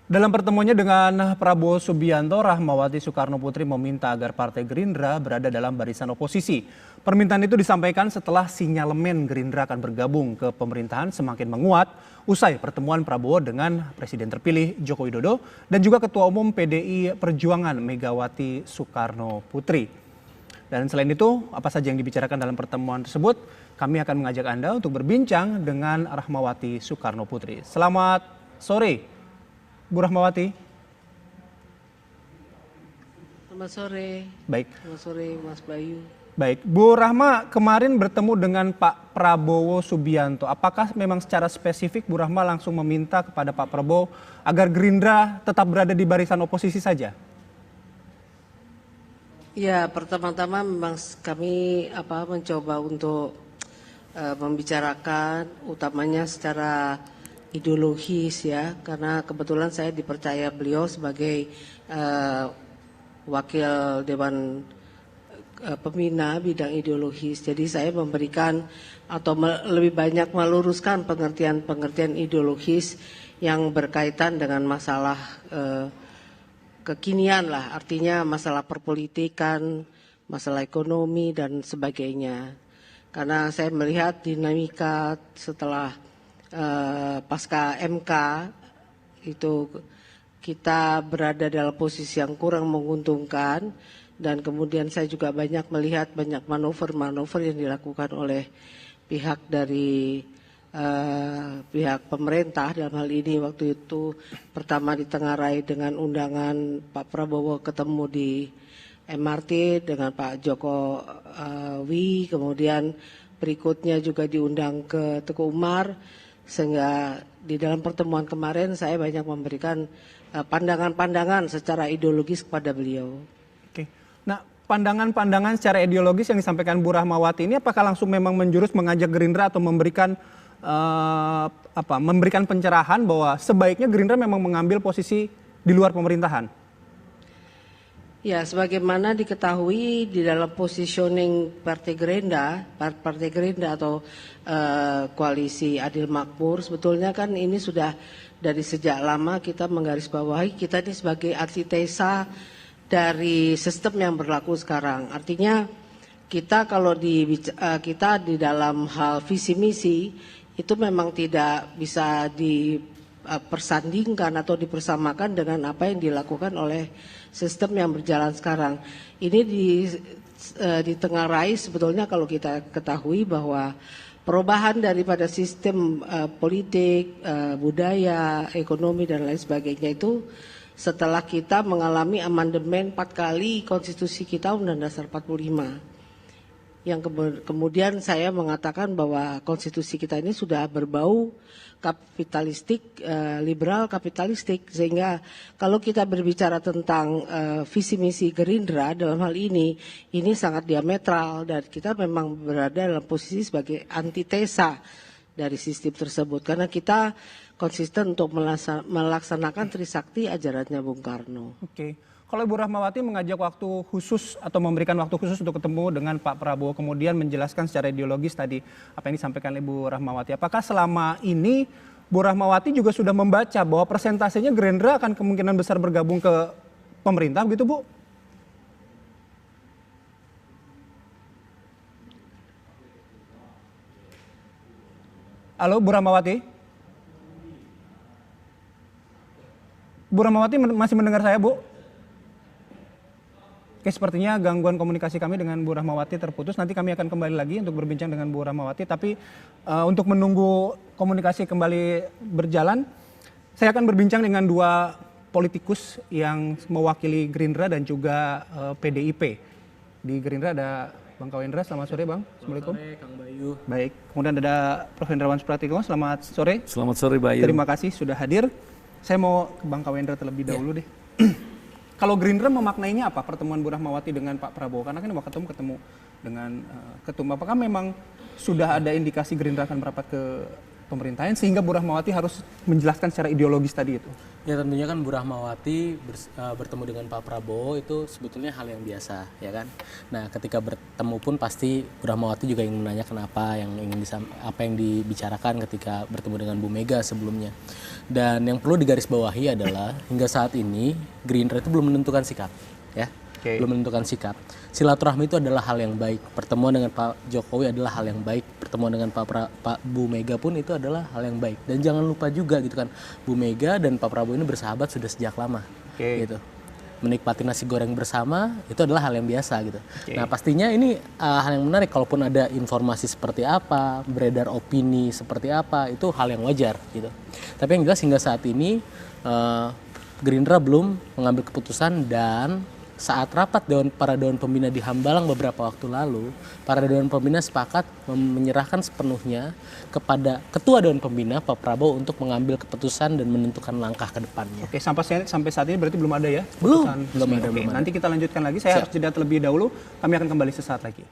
Dalam pertemuannya dengan Prabowo Subianto, Rahmawati Soekarno Putri meminta agar Partai Gerindra berada dalam barisan oposisi. Permintaan itu disampaikan setelah sinyalemen Gerindra akan bergabung ke pemerintahan semakin menguat usai pertemuan Prabowo dengan Presiden terpilih Joko Widodo dan juga Ketua Umum PDI Perjuangan Megawati Soekarno Putri. Dan selain itu, apa saja yang dibicarakan dalam pertemuan tersebut? Kami akan mengajak Anda untuk berbincang dengan Rahmawati Soekarno Putri. Selamat sore, Bu Rahmawati. Selamat sore. Baik. Selamat sore Mas Bayu. Baik, Bu Rahma kemarin bertemu dengan Pak Prabowo Subianto. Apakah memang secara spesifik Bu Rahma langsung meminta kepada Pak Prabowo agar Gerindra tetap berada di barisan oposisi saja? Ya, pertama-tama memang kami mencoba untuk membicarakan utamanya secara ideologis ya, karena kebetulan saya dipercaya beliau sebagai wakil Dewan Pembina bidang ideologis. Jadi saya memberikan atau lebih banyak meluruskan pengertian-pengertian ideologis yang berkaitan dengan masalah kekinian lah, artinya masalah perpolitikan, masalah ekonomi dan sebagainya. Karena saya melihat dinamika setelah pasca MK itu kita berada dalam posisi yang kurang menguntungkan, dan kemudian saya juga banyak melihat banyak manuver-manuver yang dilakukan oleh pihak dari pihak pemerintah. Dalam hal ini waktu itu pertama ditengarai dengan undangan Pak Prabowo ketemu di MRT dengan Pak Jokowi, kemudian berikutnya juga diundang ke Teguh Umar, sehingga di dalam pertemuan kemarin saya banyak memberikan pandangan-pandangan secara ideologis kepada beliau. Oke. Nah, pandangan-pandangan secara ideologis yang disampaikan Bu Rahmawati ini apakah langsung memang menjurus mengajak Gerindra atau memberikan pencerahan bahwa sebaiknya Gerindra memang mengambil posisi di luar pemerintahan? Ya, sebagaimana diketahui di dalam positioning Partai Gerindra atau koalisi Adil Makmur, sebetulnya kan ini sudah dari sejak lama kita menggarisbawahi kita ini sebagai antitesa dari sistem yang berlaku sekarang. Artinya kita kalau kita di dalam hal visi misi itu memang tidak bisa dipersandingkan atau dipersamakan dengan apa yang dilakukan oleh sistem yang berjalan sekarang. Ini ditengarai sebetulnya kalau kita ketahui bahwa perubahan daripada sistem politik, budaya, ekonomi dan lain sebagainya itu setelah kita mengalami amandemen 4 kali konstitusi kita Undang-Undang Dasar 45. Yang kemudian saya mengatakan bahwa konstitusi kita ini sudah berbau kapitalistik, liberal kapitalistik, sehingga kalau kita berbicara tentang visi misi Gerindra dalam hal ini sangat diametral, dan kita memang berada dalam posisi sebagai antitesa dari sistem tersebut karena kita konsisten untuk melaksanakan Trisakti ajarannya Bung Karno. Oke. Kalau Ibu Rahmawati mengajak waktu khusus atau memberikan waktu khusus untuk ketemu dengan Pak Prabowo, kemudian menjelaskan secara ideologis tadi apa yang disampaikan Ibu Rahmawati, apakah selama ini Bu Rahmawati juga sudah membaca bahwa persentasenya Gerindra akan kemungkinan besar bergabung ke pemerintah begitu, Bu? Halo, Bu Rahmawati? Bu Rahmawati masih mendengar saya, Bu? Oke, sepertinya gangguan komunikasi kami dengan Bu Rahmawati terputus. Nanti kami akan kembali lagi untuk berbincang dengan Bu Rahmawati. Tapi untuk menunggu komunikasi kembali berjalan, saya akan berbincang dengan dua politikus yang mewakili Gerindra dan juga PDIP. Di Gerindra ada Bang Kawendra, selamat sore Bang. Assalamualaikum. Selamat sore Kang Bayu. Baik, kemudian ada Prof. Hendrawan Supratiko, selamat sore. Selamat sore Bayu. Terima kasih sudah hadir. Saya mau ke Bang Kawendra terlebih dahulu deh. Kalau Gerindra memaknainya apa pertemuan Bu Rahmawati dengan Pak Prabowo? Karena kan waktu ketemu dengan ketum. Apakah memang sudah ada indikasi Gerindra akan merapat ke pemerintahan sehingga Bu Rahmawati harus menjelaskan secara ideologis tadi itu? Ya tentunya kan Bu Rahmawati bertemu dengan Pak Prabowo itu sebetulnya hal yang biasa, ya kan. Nah ketika bertemu pun pasti Bu Rahmawati juga ingin menanyakan apa yang dibicarakan ketika bertemu dengan Bu Mega sebelumnya. Dan yang perlu digarisbawahi adalah hingga saat ini Gerindra itu belum menentukan sikap, ya. Belum menentukan sikap. Silaturahmi itu adalah hal yang baik. Pertemuan dengan Pak Jokowi adalah hal yang baik. Pertemuan dengan Pak Bu Mega pun itu adalah hal yang baik. Dan jangan lupa juga gitu kan, Bu Mega dan Pak Prabowo ini bersahabat sudah sejak lama, gitu. Menikmati nasi goreng bersama itu adalah hal yang biasa gitu. Nah pastinya ini hal yang menarik. Kalaupun ada informasi seperti apa, beredar opini seperti apa, itu hal yang wajar gitu. Tapi yang jelas hingga saat ini Gerindra belum mengambil keputusan, dan saat rapat para Dewan Pembina di Hambalang beberapa waktu lalu, para Dewan Pembina sepakat menyerahkan sepenuhnya kepada Ketua Dewan Pembina Pak Prabowo untuk mengambil keputusan dan menentukan langkah ke depannya. Oke, sampai saat ini berarti belum ada ya? Belum Belum ada. Nanti kita lanjutkan lagi. Saya harus jeda terlebih dahulu. Kami akan kembali sesaat lagi.